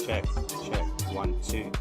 Check, check, 1, 2.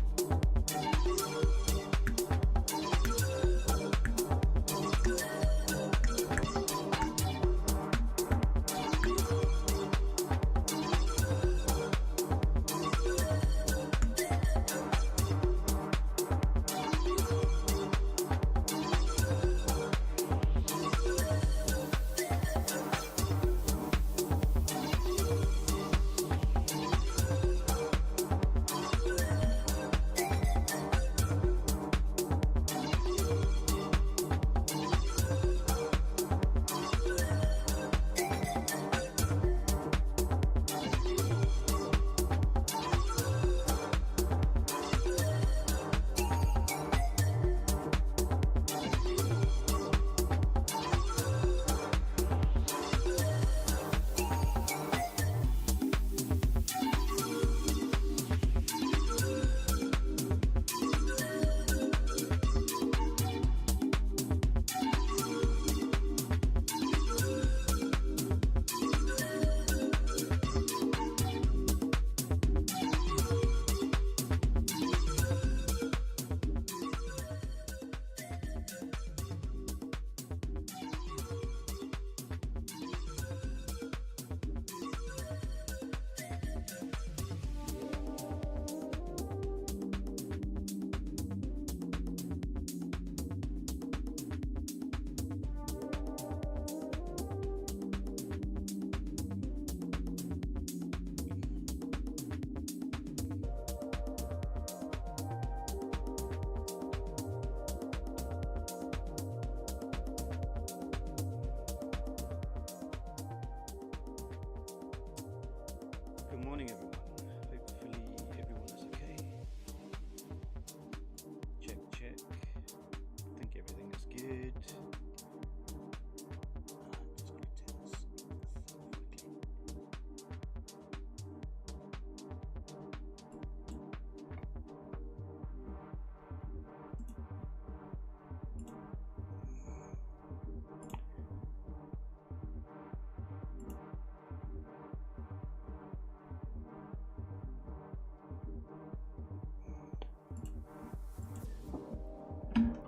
Good morning, everyone. Hopefully everyone is okay. Check, check. I think everything is good. Just going to turn this quickly.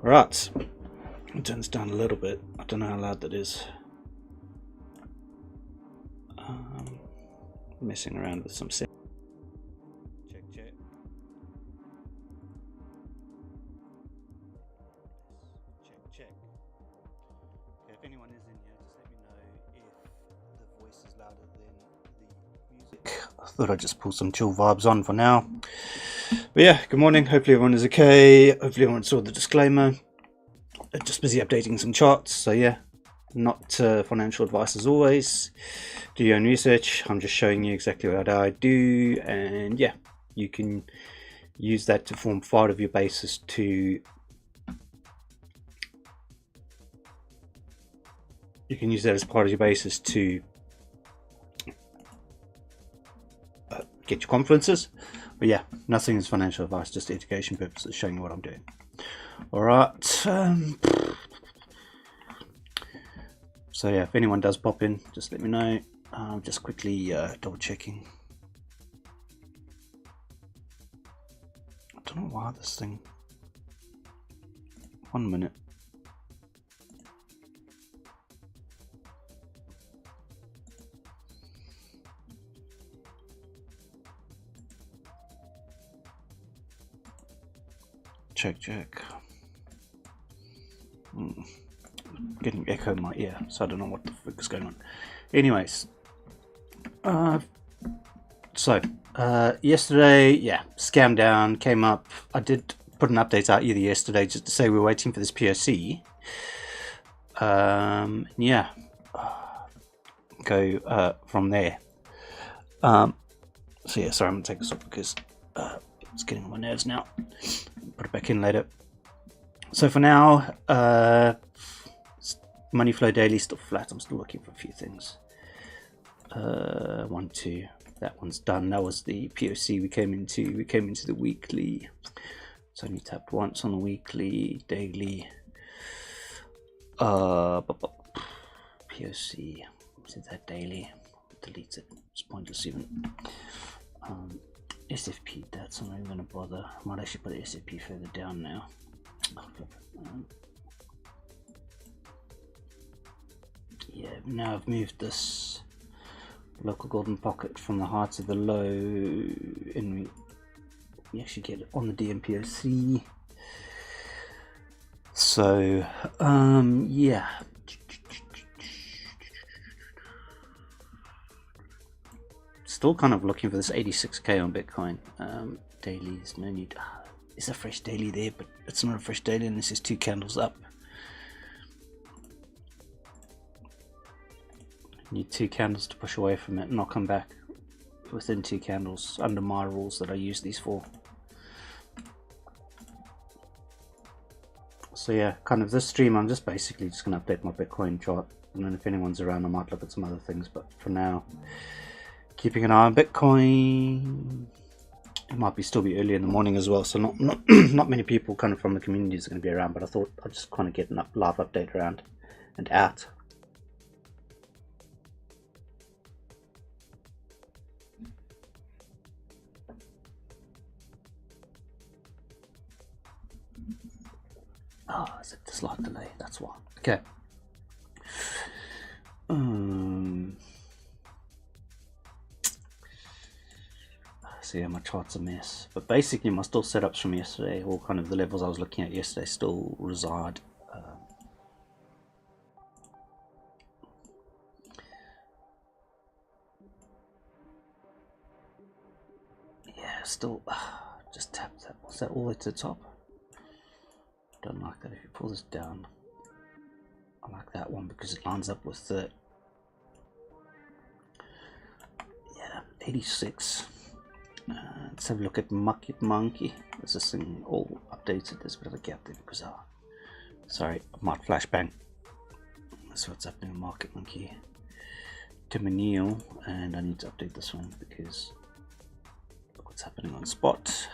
Right, I'll turn this down a little bit. I don't know how loud that is. Messing around with some settings. Check, check. Check, check. Okay, if anyone is in here, just let me know if the voice is louder than the music. I thought I'd just pull some chill vibes on for now. But yeah, good morning. Hopefully everyone is okay. Hopefully everyone saw the disclaimer. Just busy updating some charts. So yeah, not financial advice as always. Do your own research. I'm just showing you exactly what I do, and yeah, you can use that to form part of your basis to. You can use that as part of your basis to get your conferences. But yeah, nothing is financial advice, just education purposes, showing you what I'm doing. All right. So yeah, if anyone does pop in, just let me know. Just quickly double checking. I don't know why this thing. 1 minute. Check, check. getting echo in my ear, so I don't know what the fuck is going on. Anyways, yesterday, yeah, scam down came up. I did put an update out either yesterday just to say we're waiting for this POC. Yeah, go from there. So yeah, sorry, I'm gonna take this off because it's getting on my nerves now. Put it back in later. So for now, money flow daily still flat. I'm still looking for a few things. 1, 2. That one's done. That was the POC we came into. We came into the weekly. So only tapped once on the weekly, daily. POC. Is that daily? Delete it. It's pointless even. SFP. That's I'm not even going to bother. I might actually put the SFP further down now. Yeah. Now I've moved this local golden pocket from the height of the low, and we actually get it on the DMPOC. So yeah, still kind of looking for this 86k on Bitcoin. Dailies, no need. It's a fresh daily there, but it's not a fresh daily unless there's 2 candles up. Need 2 candles to push away from it, and I'll come back within 2 candles under my rules that I use these for. So yeah, kind of this stream I'm just basically just going to update my Bitcoin chart, and then if anyone's around I might look at some other things, but for now keeping an eye on Bitcoin. It might still be early in the morning as well, so not many people kind of from the community is going to be around, but I thought I'd just kind of get a live update around and out. Oh, is it the slight delay? That's why. Okay. So yeah, my chart's a mess. But basically, my still setups from yesterday, or kind of the levels I was looking at yesterday, still reside. Yeah, still. Just tap that. What's that all the way to the top? Don't like that. If you pull this down, I like that one because it lines up with the 86. Let's have a look at Market Monkey. Is this thing all updated? There's a bit of a gap there because sorry, I might flashbang. That's what's happening in Market Monkey. Timoniel, and I need to update this one because look what's happening on spot.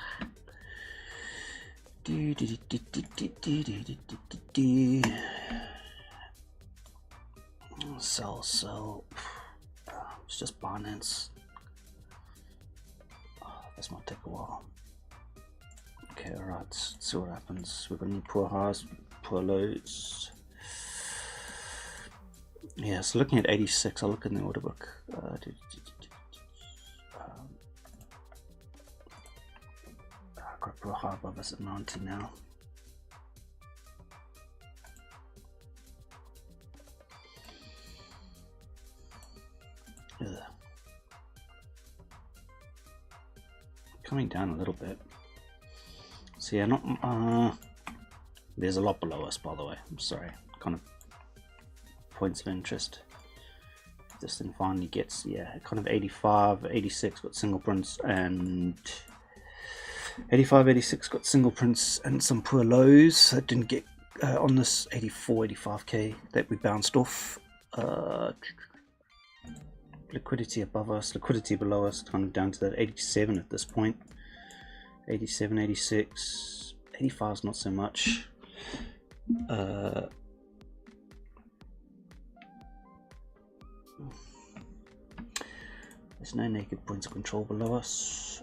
Sell. It's just Binance. This might take a while. Okay, alright, let's see what happens. We're gonna need poor highs, poor lows. Yeah, so looking at 86, I'll look in the order book. I've got poor high above us at 90 now. Ugh. Coming down a little bit. So yeah, not there's a lot below us, by the way. I'm sorry. Kind of points of interest. This thing finally gets, yeah, kind of 85, 86 got single prints, and 85, 86 got single prints and some poor lows. That didn't get on this 84, 85k that we bounced off. Liquidity above us, liquidity below us, kind of down to that 87 at this point. 87, 86, 85 is not so much. There's no naked points of control below us.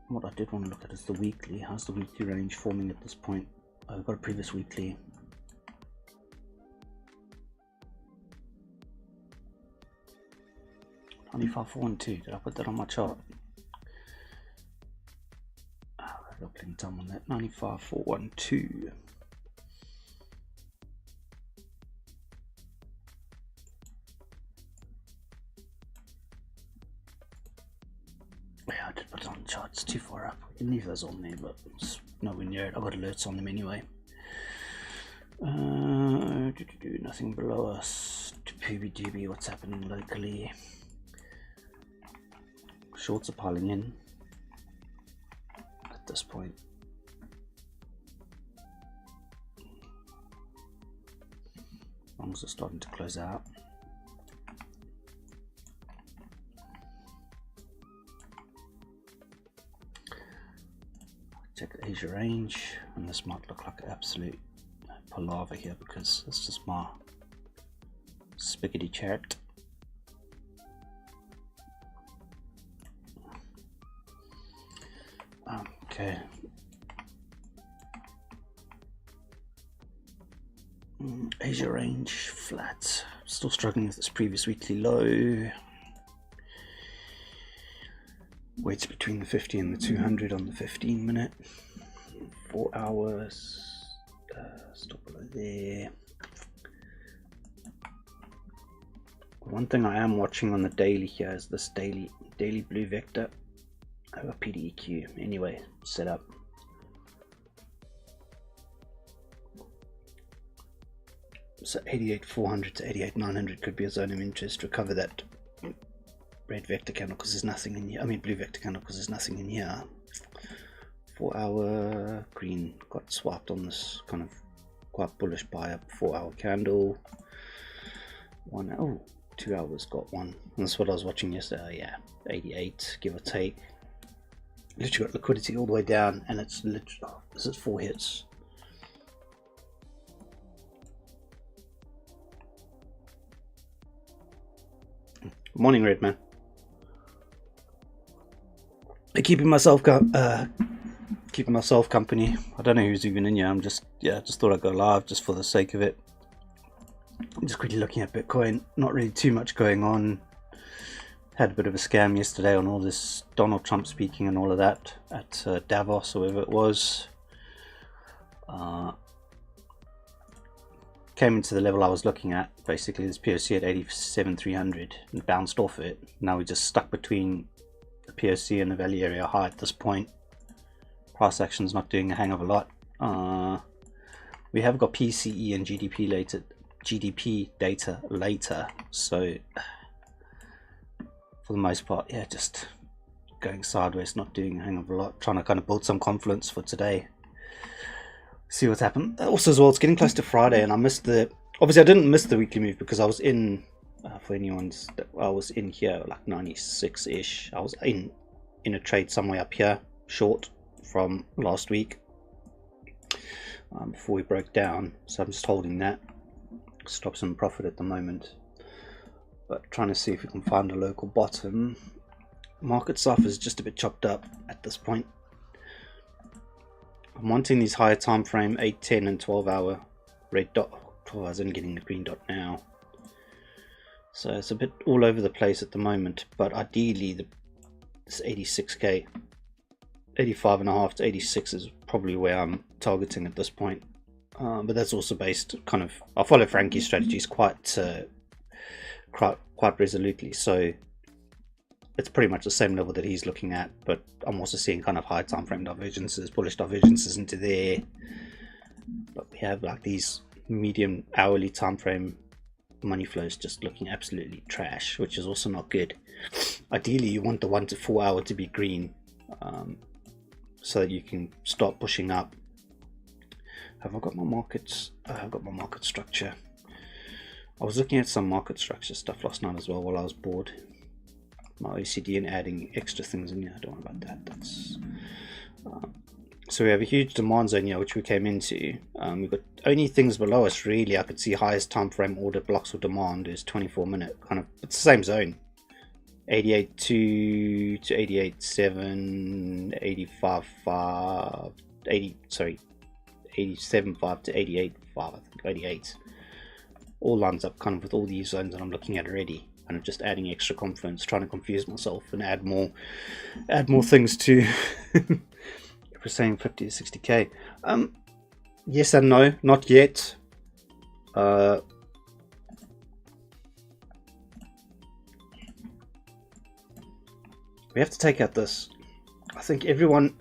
What I did want to look at is the weekly. How's the weekly range forming at this point? I've got a previous weekly. $95.412. Did I put that on my chart? I've got plenty of time on that. $95.412. Yeah, I did put it on the chart. It's too far up. We can leave those on there, but it's nowhere near it. I've got alerts on them anyway. Nothing below us. To PBDB, what's happening locally? Shorts are piling in at this point. Longs are starting to close out. Check the Asia range, and this might look like an absolute palaver here because it's just my spaghetti chart. Okay. Asia range flat. Still struggling with this previous weekly low. Weights between the 50 and the 200 on the 15 minute. 4 hours. Stop below there. One thing I am watching on the daily here is this daily blue vector. I have a PDEQ anyway set up. So 88,400 to 88,900 could be a zone of interest. Recover that red vector candle because there's nothing in here. I mean blue vector candle because there's nothing in here. 4 hour green got swapped on this kind of quite bullish buy up 4 hour candle. 1 hour, 2 hours got one. And that's what I was watching yesterday. Yeah, 88 give or take. Literally got liquidity all the way down, and it's literally this is 4 hits. Morning, Redman. Keeping myself company. I don't know who's even in here. I'm just thought I'd go live just for the sake of it. I'm just quickly looking at Bitcoin. Not really too much going on. Had a bit of a scam yesterday on all this Donald Trump speaking and all of that at Davos or wherever it was. Came into the level I was looking at. Basically, this POC at 87,300 and bounced off it. Now we're just stuck between the POC and the value area high at this point. Price action's not doing a hang of a lot. We have got PCE and GDP data later, so for the most part, yeah, just going sideways, not doing a hang of a lot. Trying to kind of build some confidence for today. See what's happened. Also, as well, it's getting close to Friday, and I missed the. Obviously, I didn't miss the weekly move because I was in. For anyone's, I was in here like 96-ish. I was in a trade somewhere up here, short from last week. Before we broke down, so I'm just holding that. Stops in profit at the moment, but trying to see if we can find a local bottom. Market stuff is just a bit chopped up at this point. I'm wanting these higher time frame 8, 10 and 12 hour red dot. 12 hours and getting the green dot now, so it's a bit all over the place at the moment, but ideally this 86k, 85.5 to 86 is probably where I'm targeting at this point. But that's also based kind of, I follow Frankie's strategies quite resolutely, so it's pretty much the same level that he's looking at, but I'm also seeing kind of high time frame divergences, bullish divergences into there. But we have like these medium hourly time frame money flows just looking absolutely trash, which is also not good. Ideally you want the 1 to 4 hour to be green, so that you can start pushing up. Have I got my markets? I've got my market structure. I was looking at some market structure stuff last night as well while I was bored. My OCD and adding extra things in here. I don't know about that. That's so we have a huge demand zone here which we came into. We've got only things below us really. I could see highest time frame order blocks or demand is 24 minute kind of. It's the same zone. 88.2 to 88.7, 85.5, 87.5 to 88.5, I think 88. All lines up kind of with all these zones that I'm looking at already. Kind of just adding extra confidence, trying to confuse myself and add more things to. If we're saying 50 to 60k, yes and no, not yet. we have to take out this. I think everyone,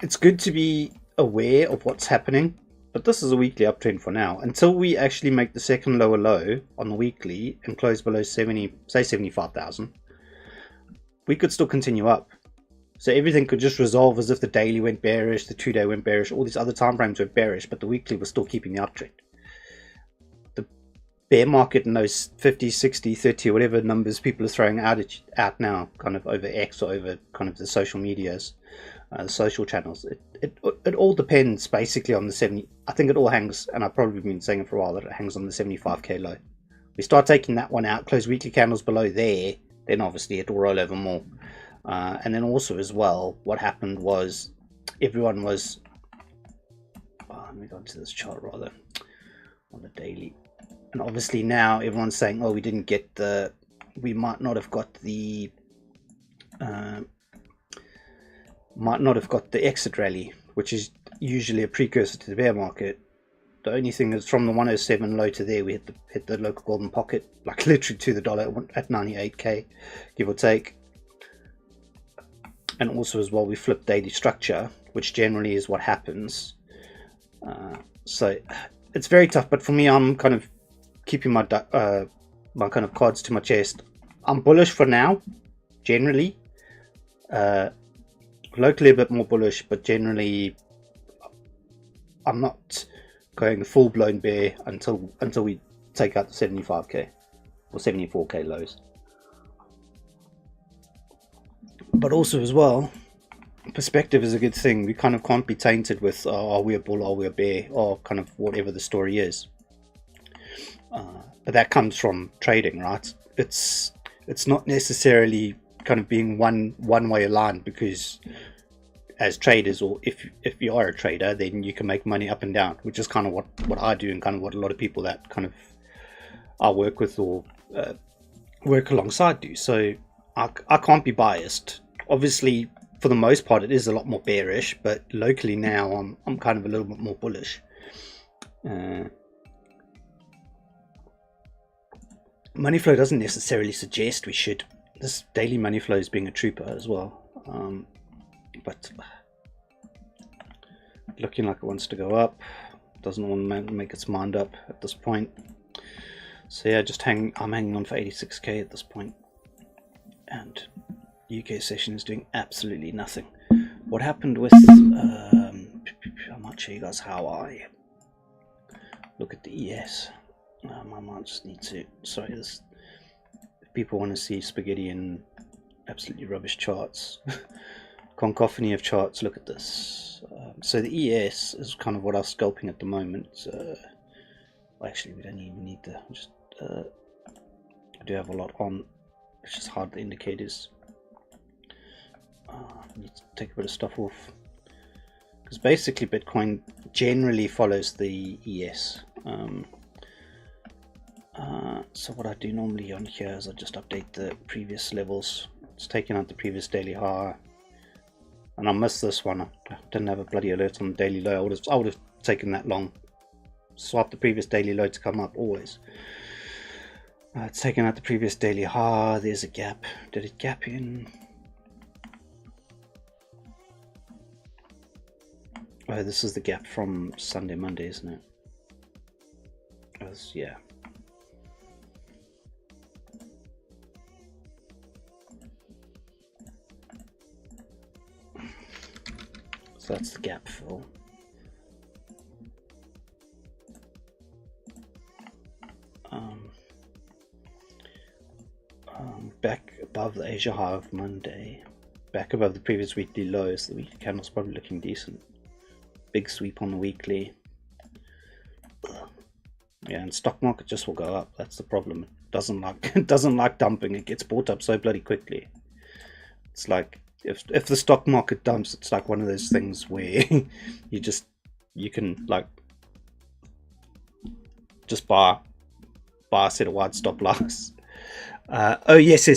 it's good to be aware of what's happening, but this is a weekly uptrend for now. Until we actually make the second lower low on the weekly and close below 70, say 75,000, we could still continue up. So everything could just resolve as if the daily went bearish, the 2-day went bearish, all these other time frames went bearish, but the weekly was still keeping the uptrend. The bear market in those 50, 60, 30, whatever numbers people are throwing out now, kind of over X or over kind of the social medias, the social channels, it all depends basically on the 70. I think it all hangs, and I've probably been saying it for a while, that it hangs on the 75k low. We start taking that one out, close weekly candles below there, then obviously it will roll over more. And then also as well, what happened was everyone was, let me go into this chart rather, on the daily, and obviously now everyone's saying, oh, we didn't get the, we might not have got the exit rally, which is usually a precursor to the bear market. The only thing is from the 107 low to there, we hit the local golden pocket, like literally to the dollar at 98k, give or take. And also as well, we flipped daily structure, which generally is what happens. So it's very tough, but for me, I'm kind of keeping my my kind of cards to my chest. I'm bullish for now, generally. Locally a bit more bullish, but generally I'm not going full-blown bear until we take out the 75k or 74k lows. But also as well, perspective is a good thing. We kind of can't be tainted with are we a bull, are we a bear, or kind of whatever the story is. But that comes from trading, right? It's not necessarily kind of being one way aligned, because as traders, or if you are a trader, then you can make money up and down, which is kind of what I do, and kind of what a lot of people that kind of I work with or work alongside do. So I can't be biased. Obviously, for the most part, it is a lot more bearish, but locally now I'm kind of a little bit more bullish. Money flow doesn't necessarily suggest we should. This daily money flow is being a trooper as well, but looking like it wants to go up. Doesn't want to make its mind up at this point. So yeah, I'm hanging on for 86k at this point. And UK session is doing absolutely nothing. What happened with I might show you guys how I look at the ES. I might just need to, sorry, this, if people want to see spaghetti and absolutely rubbish charts, concacophony of charts, look at this. So the ES is kind of what I'm scalping at the moment. Actually, we don't even need to, just I do have a lot on. Let's just hide the indicators. I need to take a bit of stuff off, because basically Bitcoin generally follows the ES. So what I do normally on here is I just update the previous levels. It's taking out the previous daily high, and I missed this one. I didn't have a bloody alert on the daily low. I would have taken that long. Swap the previous daily low to come up always. It's taken out the previous daily high. There's a gap. Did it gap in? Oh, this is the gap from Sunday, Monday, isn't it? Yeah. So that's the gap fill. Back above the Asia high of Monday, back above the previous weekly lows. The weekly candle's probably looking decent. Big sweep on the weekly. Yeah, and stock market just will go up. That's the problem. It doesn't like dumping. It gets bought up so bloody quickly. It's like if the stock market dumps, it's like one of those things where you can like just buy a set of wide stop loss. Oh yes,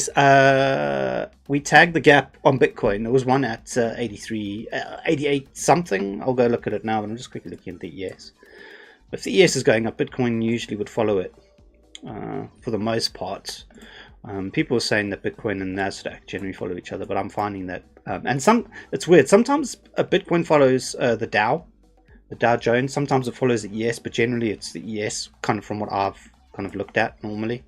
we tagged the gap on Bitcoin. There was one at 83, 88 something. I'll go look at it now, but I'm just quickly looking at the ES. If the ES is going up, Bitcoin usually would follow it for the most part. People are saying that Bitcoin and Nasdaq generally follow each other, but I'm finding that, it's weird. Sometimes Bitcoin follows the Dow Jones. Sometimes it follows the ES, but generally it's the ES, kind of from what I've kind of looked at normally.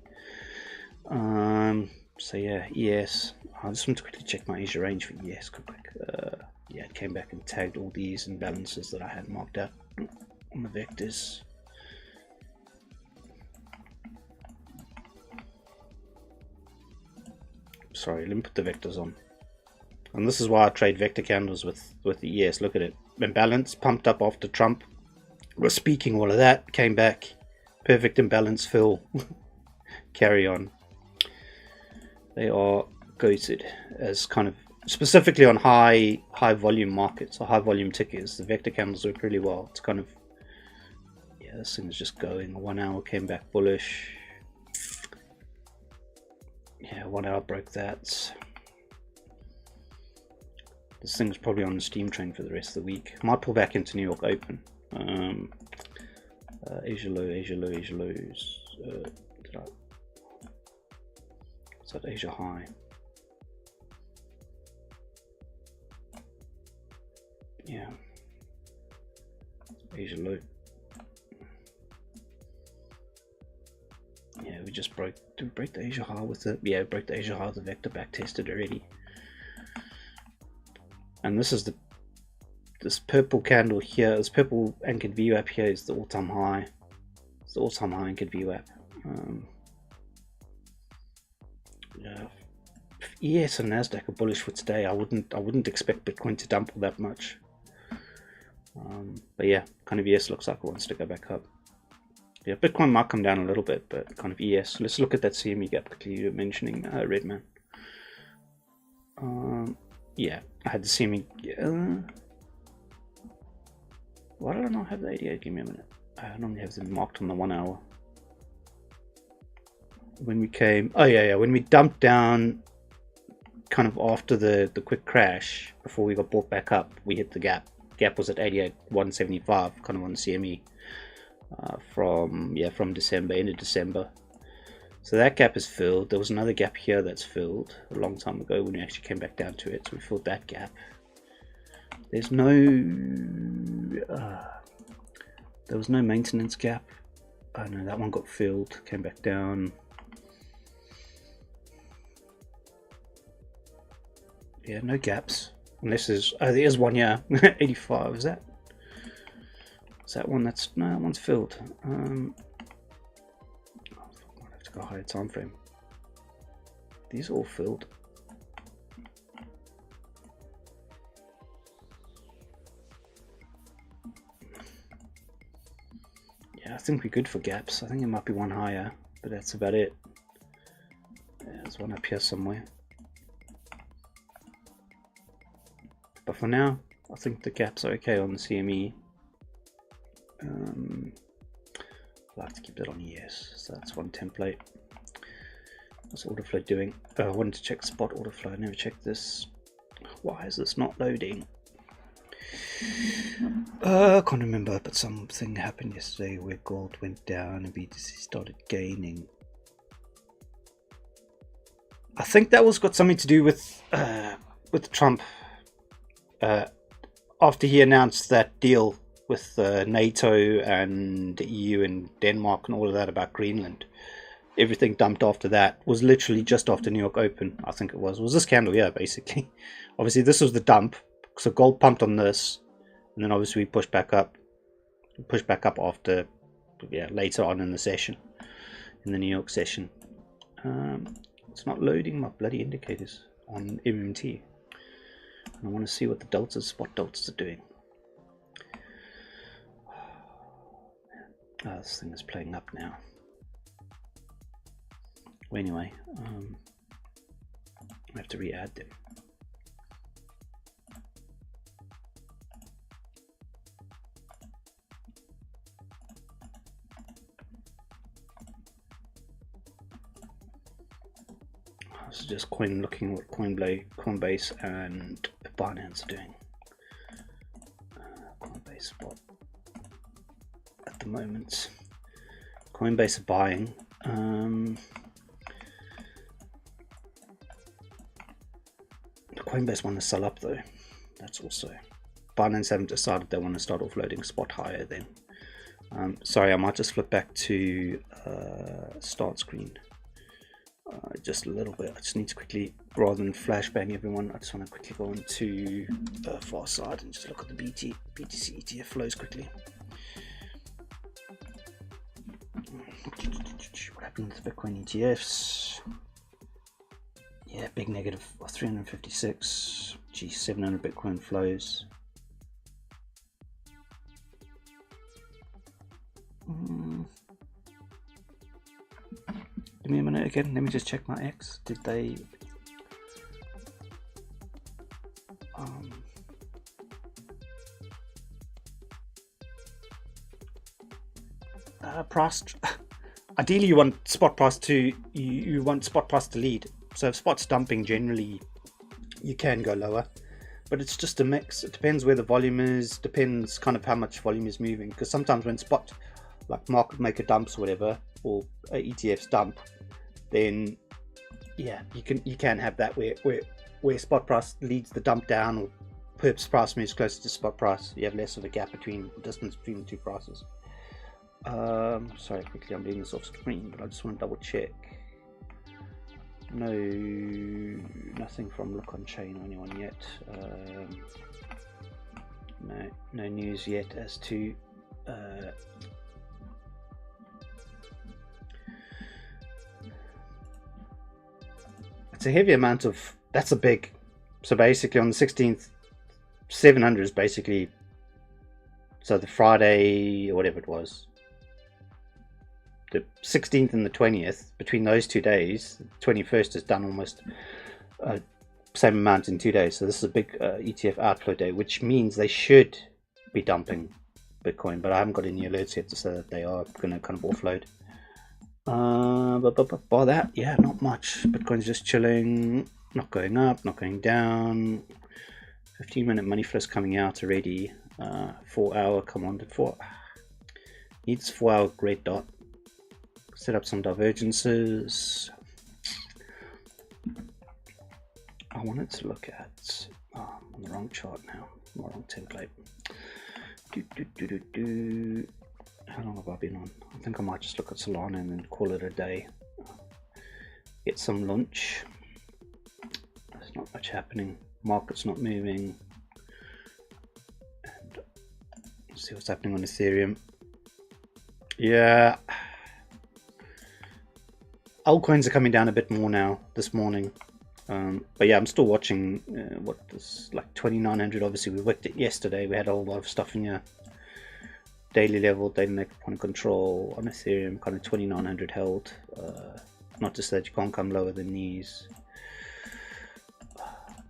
So yeah, ES. I just want to quickly check my Asia range for ES quick. Yeah, it came back and tagged all these imbalances that I had marked out on the vectors. Sorry, let me put the vectors on. And this is why I trade vector candles with the ES. Look at it. Imbalance, pumped up after Trump was speaking, all of that. Came back. Perfect imbalance fill. Carry on. They are goated as kind of, specifically on high volume markets or high volume tickers. The vector candles work really well. It's kind of, yeah, this thing is just going. 1 hour came back bullish. Yeah, 1 hour broke that. This thing's probably on the steam train for the rest of the week. Might pull back into New York Open. Asia low, Asia low, Asia lows. Is that Asia high? Yeah. Asia low. Yeah, we just broke. Did we break the Asia high with the? Yeah, broke the Asia high. The vector back tested already. And this is this purple candle here. This purple anchored VWAP here is the all-time high. It's the all-time high anchored VWAP. Yeah. ES and Nasdaq are bullish for today. I wouldn't expect Bitcoin to dump all that much. But yeah, kind of ES looks like it wants to go back up. Yeah, Bitcoin might come down a little bit, but kind of ES. Let's look at that CME gap quickly. You were mentioning Redman. Yeah, I had the CME. Why did I not have the 88? Give me a minute. I normally have them marked on the 1 hour. When we came, oh yeah, when we dumped down, kind of after the quick crash before we got brought back up, we hit the gap. Gap was at 88,175, kind of on the CME. From December, end of December. So that gap is filled. There was another gap here that's filled a long time ago when we actually came back down to it. So we filled that gap. There's no there was no maintenance gap. Oh no, that one got filled, came back down. Yeah, no gaps. Unless there's, oh, there is one, yeah. 85, is that one? That's, no, that one's filled. I might have to go higher time frame. These are all filled. Yeah, I think we're good for gaps. I think it might be one higher, but that's about it. Yeah, there's one up here somewhere. But for now, I think the gaps are okay on the CME. I'll have to keep that on ES. So that's one template. What's order flow doing? I wanted to check spot order flow. I never checked this. Why is this not loading? I can't remember, but something happened yesterday where gold went down and BTC started gaining. I think that was got something to do with Trump. After he announced that deal with NATO and the EU and Denmark and all of that about Greenland, everything dumped after that. Was literally just after New York Open, I think it was this candle, yeah, basically. Obviously this was the dump, so gold pumped on this, and then obviously we pushed back up after, yeah, later on in the session, in the New York session. It's not loading my bloody indicators on MMT. I want to see what the deltas, spot deltas are doing. Oh, this thing is playing up now. Well, anyway, I have to re-add them. This is just looking what Coinbase and Binance are doing. Coinbase spot at the moment. Coinbase are buying. Coinbase want to sell up though. That's also. Binance haven't decided they want to start offloading spot higher then. Sorry, I might just flip back to start screen. Just a little bit. I just need to quickly, rather than flashbang everyone, I just want to quickly go into the far side and just look at the BTC ETF flows quickly. What happened with Bitcoin ETFs? Yeah, big negative 356. Gee, 700 Bitcoin flows. Give me a minute again. Let me just check my X. Did they? Price. Ideally, you want spot price to you want spot price to lead. So if spot's dumping, generally you can go lower, but it's just a mix. It depends where the volume is. Depends kind of how much volume is moving. Because sometimes when spot, like market maker dumps or whatever, or ETFs dump, then yeah, you can have that where spot price leads the dump down, or perps price moves closer to spot price. You have less of a gap between distance between the two prices. Sorry, quickly, I'm doing this off screen, but I just want to double check. No, nothing from Look on Chain or anyone yet. No news yet as to it's a heavy amount of, that's a big, so basically on the 16th 700 is basically, so the Friday or whatever it was, the 16th and the 20th, between those 2 days, the 21st has done almost same amount in 2 days. So this is a big ETF outflow day, which means they should be dumping Bitcoin, but I haven't got any alerts yet to say that they are going to kind of offload. But by that, yeah, not much. Bitcoin's just chilling, not going up, not going down. 15-minute money flow's coming out already. 4 hour, come on, needs 4 hour red dot. Set up some divergences. I wanted to look at on the wrong chart now, wrong template. How long have I been on? I think I might just look at Solana and then call it a day. Get some lunch. There's not much happening. Market's not moving. And see what's happening on Ethereum. Yeah. Altcoins are coming down a bit more now this morning. But yeah, I'm still watching what this, like 2900. Obviously, we worked it yesterday. We had a whole lot of stuff in here. Daily level, daily negative point of control on Ethereum, kind of 2900 held. Not to say that you can't come lower than these.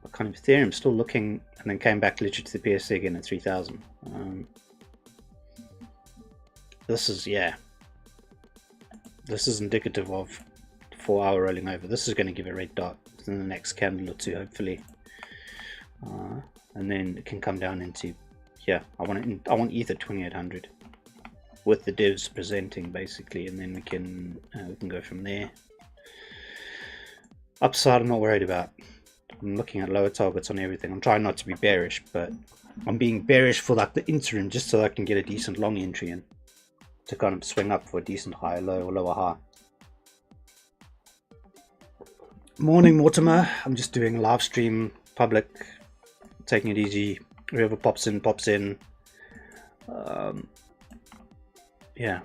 But kind of Ethereum still looking, and then came back literally to the PSC again at 3000. This is, yeah. This is indicative of 4 hour rolling over. This is going to give a red dot in the next candle or two, hopefully, and then it can come down into, yeah, I want Ether 2800 with the divs presenting basically, and then we can go from there. Upside, I'm not worried about. I'm looking at lower targets on everything. I'm trying not to be bearish, but I'm being bearish for like the interim, just so I can get a decent long entry in to kind of swing up for a decent higher low or lower high. Morning, Mortimer. I'm just doing a live stream, public, taking it easy. Whoever pops in, pops in. Yeah.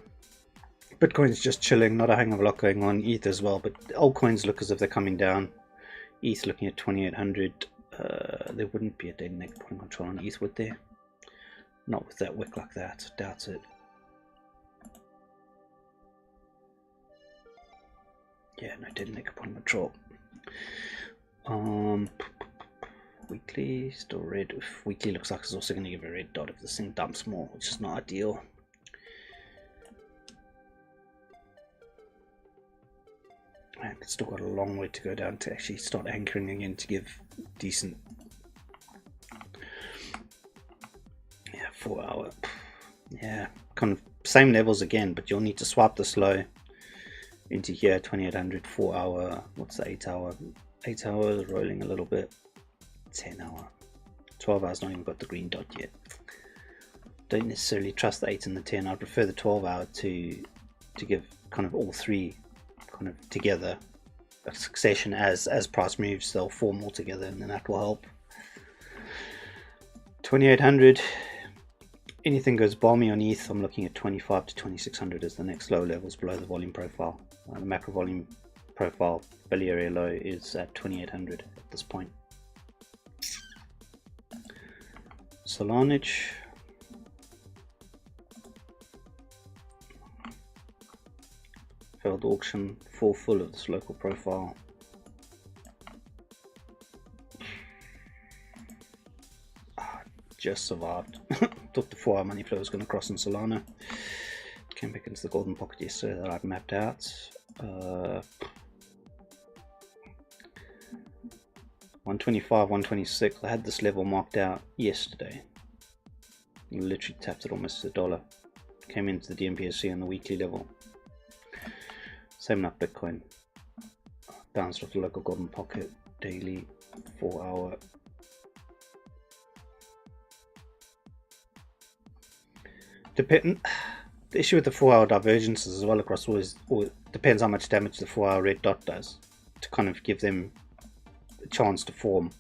Bitcoin's just chilling, not a hang of a lot going on. ETH as well, but altcoins look as if they're coming down. ETH looking at 2800. There wouldn't be a daily negative point control on ETH, would there? Not with that wick like that. Doubt it. Yeah, no daily negative point control. Weekly still red. Weekly looks like it's also going to give a red dot if this thing dumps more, which is not ideal. And it's still got a long way to go down to actually start anchoring again to give decent. Yeah, 4 hour. Yeah, kind of same levels again, but you'll need to swap this low into here, 2800, 4 hour. What's the 8 hour? 8 hours rolling a little bit. 10 hour. 12 hours not even got the green dot yet. Don't necessarily trust the 8 and the 10. I prefer the 12 hour to give kind of all three kind of together a succession. As price moves, they'll form all together, and then that will help. 2800. Anything goes balmy on ETH. I'm looking at 25 to 2600 as the next low levels below the volume profile. The macro volume profile belly area low is at 2800 at this point. Solange. Failed auction, full of this local profile. Just survived. Thought the 4 hour money flow was going to cross in Solana. Came back into the golden pocket yesterday that I'd mapped out. 125, 126. I had this level marked out yesterday. Literally tapped it almost to the dollar. Came into the DMPSC on the weekly level. Same up Bitcoin. Bounced off the local golden pocket daily 4 hour. The issue with the 4 hour divergences as well across always depends how much damage the 4 hour red dot does to kind of give them a chance to form.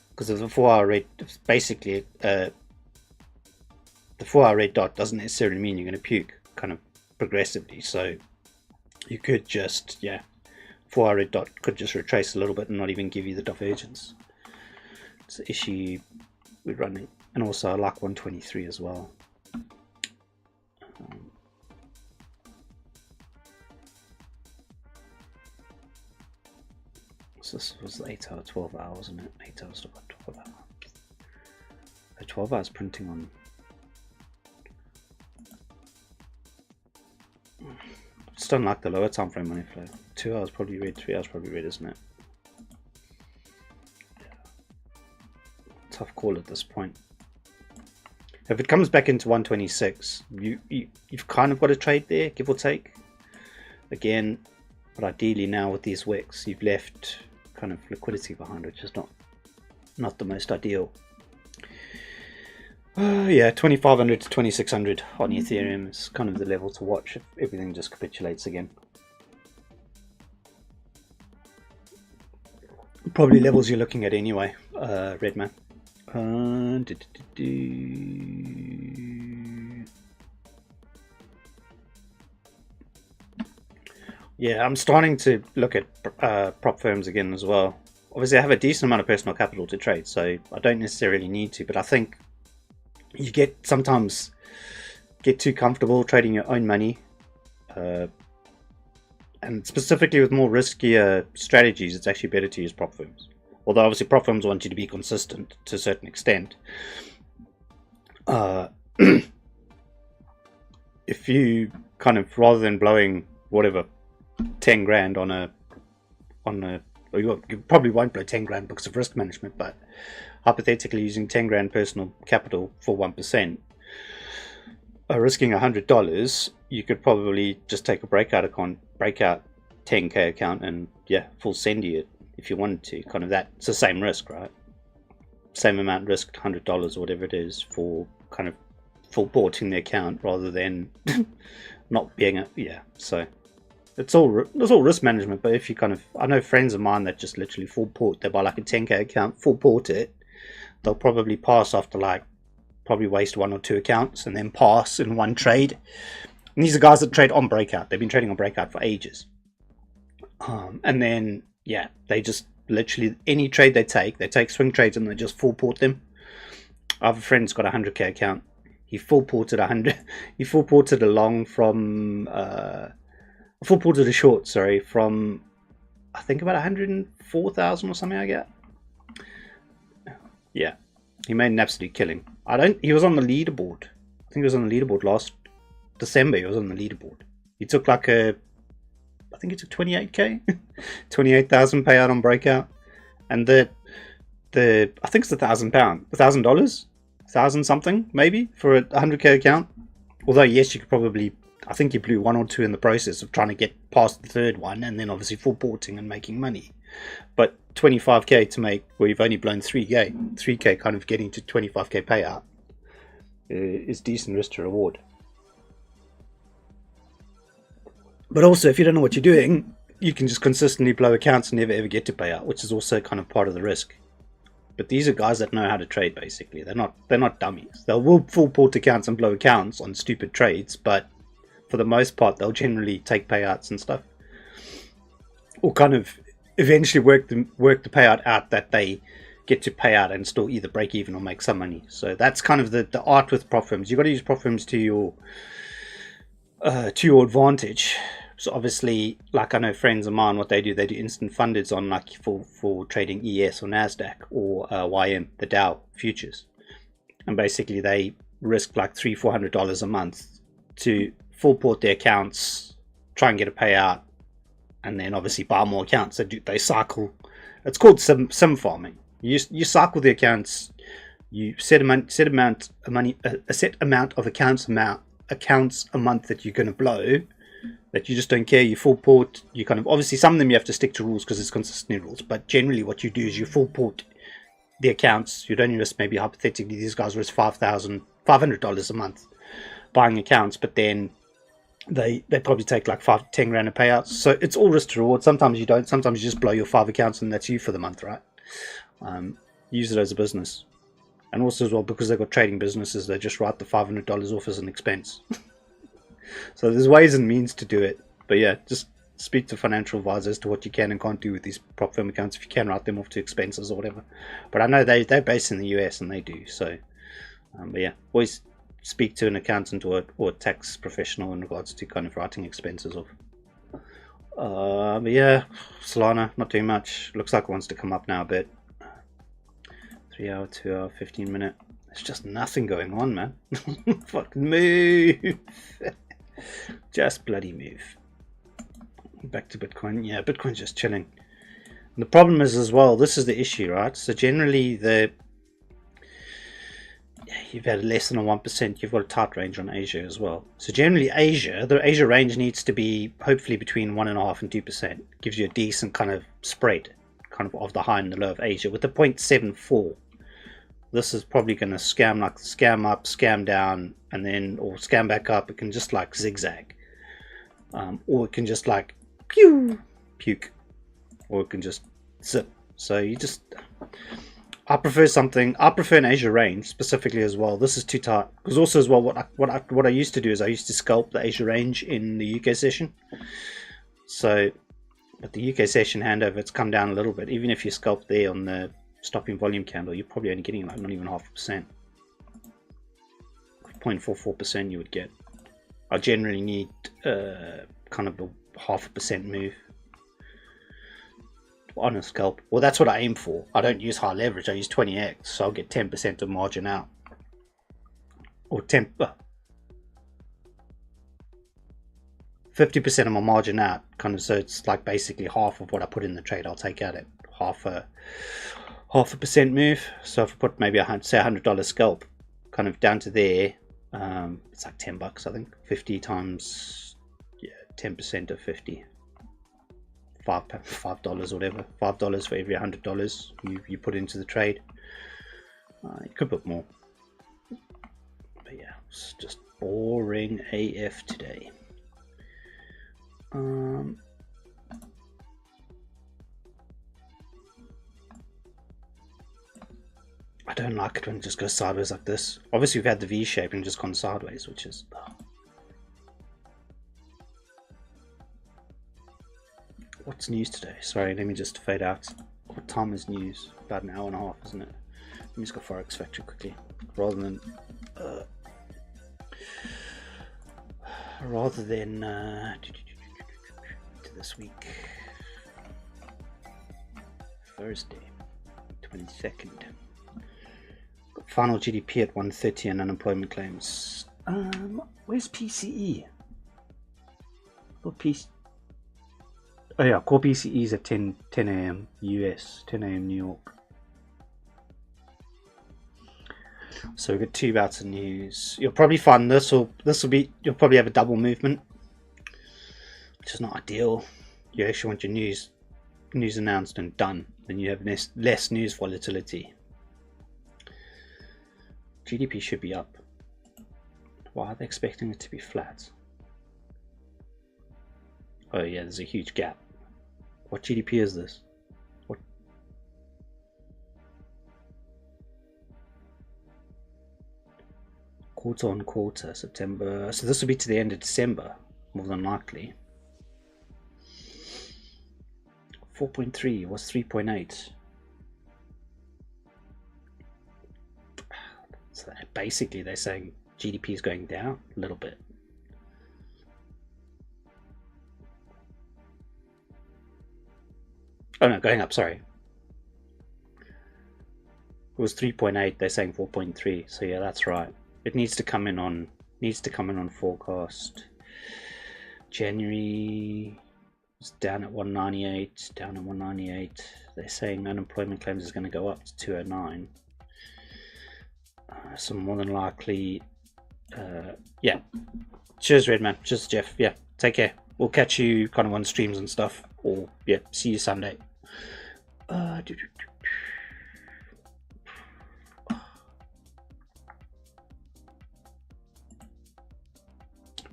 Because of the 4 hour red, basically the 4 hour red dot doesn't necessarily mean you're going to puke kind of progressively. So you could just, 4 hour red dot could just retrace a little bit and not even give you the divergence. It's the issue we're running. And also I like 123 as well. So this was the 8 hour, 12 hours, wasn't it? 8 hours to about 12 hours. The 12 hours printing on. Just don't like the lower time frame money flow. 2 hours probably red, 3 hours probably red, isn't it? Tough call at this point. If it comes back into 126, you've kind of got a trade there, give or take. Again, but ideally now with these wicks, you've left kind of liquidity behind, which is not the most ideal. Yeah, 2500 to 2600 on Ethereum is kind of the level to watch if everything just capitulates again. Probably levels you're looking at anyway, Redman. Yeah, I'm starting to look at prop firms again as well. Obviously I have a decent amount of personal capital to trade, so I don't necessarily need to, but I think you sometimes get too comfortable trading your own money, and specifically with more riskier strategies, it's actually better to use prop firms. Although obviously prop firms want you to be consistent to a certain extent. If you kind of, rather than blowing whatever 10 grand on a or you probably won't blow 10 grand because of risk management, but hypothetically using 10 grand personal capital for 1%, risking $100, you could probably just take a breakout 10k account and full send it if you wanted to. Kind of that's the same risk, right? Same amount risked, $100 or whatever it is, for kind of full porting the account rather than not being so it's all risk management. But if you kind of, I know friends of mine that just literally full port, they buy like a 10k account, full port it, they'll probably pass after probably waste 1 or 2 accounts and then pass in one trade. And these are guys that trade on breakout. They've been trading on breakout for ages, and then they just literally any trade they take swing trades and they just full port them. I have a friend who's got a 100k account. He full ported 100. He full ported a long from full ported a short, sorry, from I think about 104,000 or something like that. Yeah, he made an absolute killing. He was on the leaderboard. I think he was on the leaderboard last December. He was on the leaderboard. He took I think he took 28k, 28,000 payout on breakout, and the I think it's £1,000, $1,000, 1,000 something maybe for a 100k account. Although yes, you could probably, I think you blew 1 or 2 in the process of trying to get past the third one, and then obviously full porting and making money. but 25k to make where you've only blown 3k kind of getting to 25k payout is decent risk to reward. But also, if you don't know what you're doing, you can just consistently blow accounts and never ever get to payout, which is also kind of part of the risk. But these are guys that know how to trade. Basically, they're not dummies. They'll full port accounts and blow accounts on stupid trades, but for the most part, they'll generally take payouts and stuff, or kind of eventually work the payout out that they get to pay out and still either break even or make some money. So that's kind of the art with prop firms. You've got to use prop firms to your advantage. So obviously, like I know friends of mine, what they do instant fundeds on like for trading ES or NASDAQ or YM, the Dow futures. And basically they risk like $300-400 a month to full port their accounts, try and get a payout, and then obviously buy more accounts. They cycle. It's called sim farming. You cycle the accounts. You set amount of accounts a month that you're going to blow. That you just don't care. You full port. You kind of obviously some of them you have to stick to rules because it's consistent rules. But generally, what you do is you full port the accounts. You'd only risk, maybe hypothetically, these guys risk $500 a month buying accounts, but then they probably take like 5-10 grand of payouts. So it's all risk to reward. Sometimes you don't. Sometimes you just blow your 5 accounts and that's you for the month, right? Use it as a business. And also as well, because they've got trading businesses, they just write the $500 off as an expense. So there's ways and means to do it. But yeah, just speak to financial advisors as to what you can and can't do with these prop firm accounts, if you can write them off to expenses or whatever. But I know they're based in the US and they do. So but yeah, always speak to an accountant or a tax professional in regards to kind of writing expenses off. But yeah, Solana, not doing much. Looks like it wants to come up now a bit. 3 hour, 2 hour, 15 minute. There's just nothing going on, man. Fucking move. Just bloody move. Back to Bitcoin. Yeah, Bitcoin's just chilling. And the problem is as well, this is the issue, right? So generally you've had less than a 1%, you've got a tight range on Asia as well. So generally the Asia range needs to be hopefully between 1.5% and 2%. Gives you a decent kind of spread, kind of the high and the low of Asia. With the 0.74, this is probably going to scam up, scam down, and then, or scam back up. It can just like zigzag, or it can just like puke, or it can just zip. So you just, I prefer an Asia range specifically as well. This is too tight because also as well, what I used to do is I used to scalp the Asia range in the UK session. So, but the UK session handover, it's come down a little bit. Even if you scalp there on the stopping volume candle, you're probably only getting like not even 0.5%. 0.44% you would get. I generally need kind of a 0.5% move on a scalp. Well, that's what I aim for. I don't use high leverage. I use 20x, so I'll get 10% of margin out, or 50% of my margin out, kind of. So it's like basically half of what I put in the trade. I'll take out at half a percent move. So if I put maybe say $100 scalp, kind of down to there, it's like $10, I think. 50 times 10% of 50. $5 or whatever. $5 for every $100 you put into the trade. You could put more, but yeah, it's just boring AF today. I don't like it when it just goes sideways like this. Obviously we've had the V shape and just gone sideways, which is What's news today? Sorry, let me just fade out. What time is news? About an hour and a half, isn't it? Let me just go Forex Factory quickly. Rather than to this week. Thursday, 22nd. Final GDP at 130 and unemployment claims. Where's PCE? Oh yeah, core PCE is at 10 a.m. US, 10 a.m. New York. So we've got 2 bouts of news. You'll probably find you'll probably have a double movement, which is not ideal. You actually want your news news announced and done, then you have less news volatility. GDP should be up. Why are they expecting it to be flat? Oh yeah, there's a huge gap. What GDP is this? What? Quarter on quarter, September. So this will be to the end of December, more than likely. 4.3 was 3.8. So basically they're saying GDP is going down a little bit. Oh no, going up, sorry. It was 3.8, they're saying 4.3. So yeah, that's right. It needs to come in on forecast. January is down at 198, down at 198. They're saying unemployment claims is going to go up to 209. So more than likely, yeah. Cheers, Redman. Cheers, Jeff. Yeah, take care. We'll catch you kind of on streams and stuff. Or yeah, see you Sunday.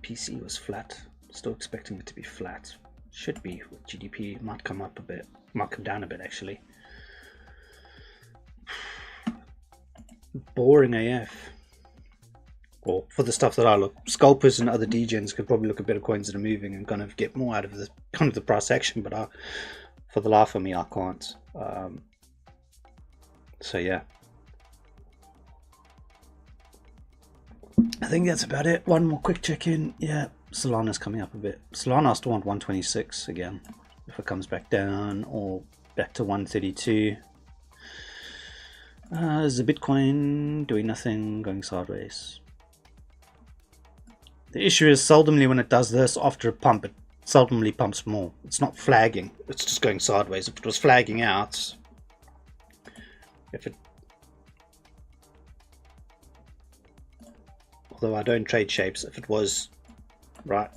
PC was flat. Still expecting it to be flat. Should be. With GDP might come up a bit. Might come down a bit actually. Boring AF. Or for the stuff that I look, scalpers and other degens could probably look at better coins that are moving and kind of get more out of the kind of the price action, but for the life of me, I can't. So yeah, I think that's about it. One more quick check-in. Yeah, Solana's coming up a bit. Solana I still want 126 again. If it comes back down or back to 132. Is the Bitcoin doing nothing, going sideways? The issue is seldomly when it does this after a pump, it seldomly pumps more. It's not flagging, it's just going sideways. If it was flagging out, although I don't trade shapes, if it was right,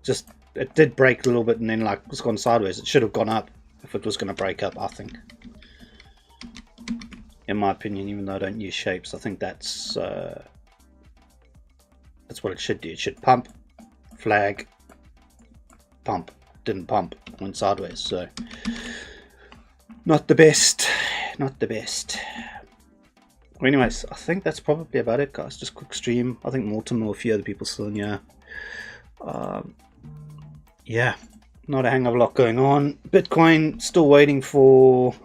just it did break a little bit and then like it's gone sideways. It should have gone up if it was going to break up, I think. In my opinion, even though I don't use shapes, I think that's what it should do. It should pump, flag, pump. Didn't pump, went sideways. So not the best, not the best. Well, anyways, I think that's probably about it, guys. Just quick stream. I think Mortimer or a few other people still in here. Yeah, not a hang of a lot going on. Bitcoin still waiting for.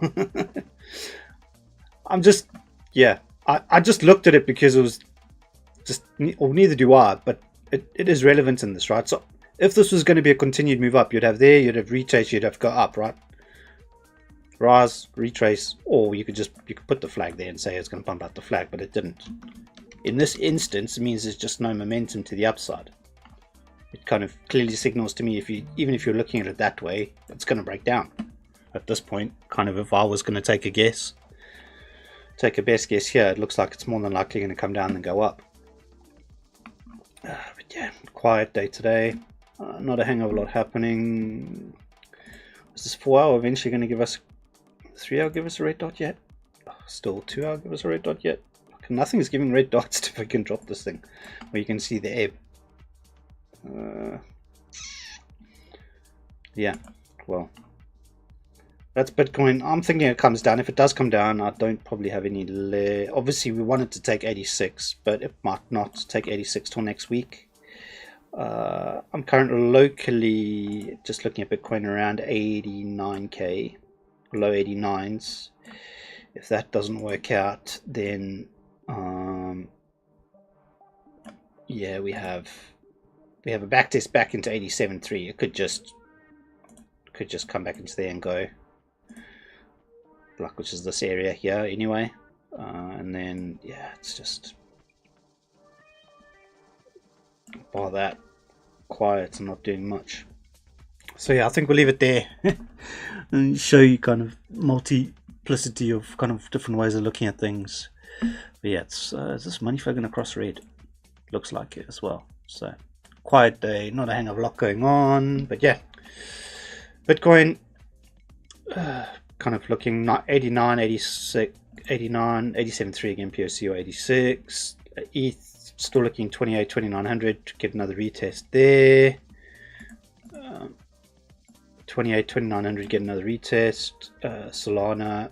I'm just, yeah. I just looked at it because it was just, or neither do I, but it is relevant in this, right? So if this was going to be a continued move up, you'd have there, you'd have retrace, you'd have go up, right? Rise, retrace, or you could put the flag there and say it's going to pump out the flag, but it didn't. In this instance, it means there's just no momentum to the upside. It kind of clearly signals to me, even if you're looking at it that way, it's going to break down. At this point, kind of if I was going to take a guess, take a best guess here, it looks like it's more than likely going to come down and go up. But yeah, quiet day today. Not a hang of a lot happening. Is this 4 hour eventually going to give us 3 hour give us a red dot yet? Still 2 hour give us a red dot yet? Nothing is giving red dots to freaking drop this thing. Where you can see the ebb. Yeah, well, that's Bitcoin. I'm thinking it comes down. If it does come down, I don't probably have any. Obviously, we want it to take 86, but it might not take 86 till next week. I'm currently locally just looking at Bitcoin around 89k, low 89s. If that doesn't work out, then yeah, we have a backtest back into 87.3. It could just come back into there and go. Which is this area here anyway, and then yeah, it's just bar that quiet and not doing much. So yeah, I think we'll leave it there and show you kind of multiplicity of kind of different ways of looking at things. But yeah, it's is this money flow going across red? Looks like it as well. So quiet day, not a hang of a lot going on, but yeah, Bitcoin kind of looking 89, 86, 89, 87.3 again, POC or 86. ETH still looking 28, 2900. Get another retest there. 28, 2900. Get another retest. Solana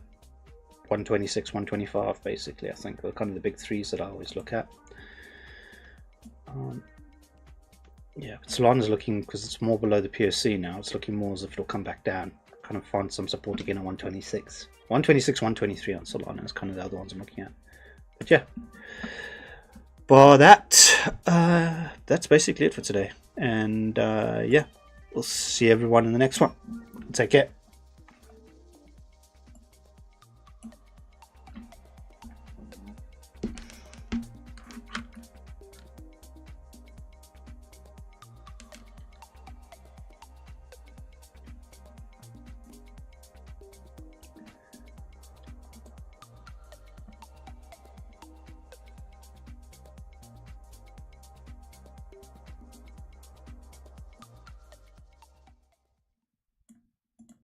126, 125. Basically, I think are kind of the big threes that I always look at. Yeah, but Solana's looking, because it's more below the POC now, it's looking more as if it'll come back down. Kind of find some support again at 126. 126, 123 on Solana is kind of the other ones I'm looking at. But yeah, for that, that's basically it for today. And yeah, we'll see everyone in the next one. Take care.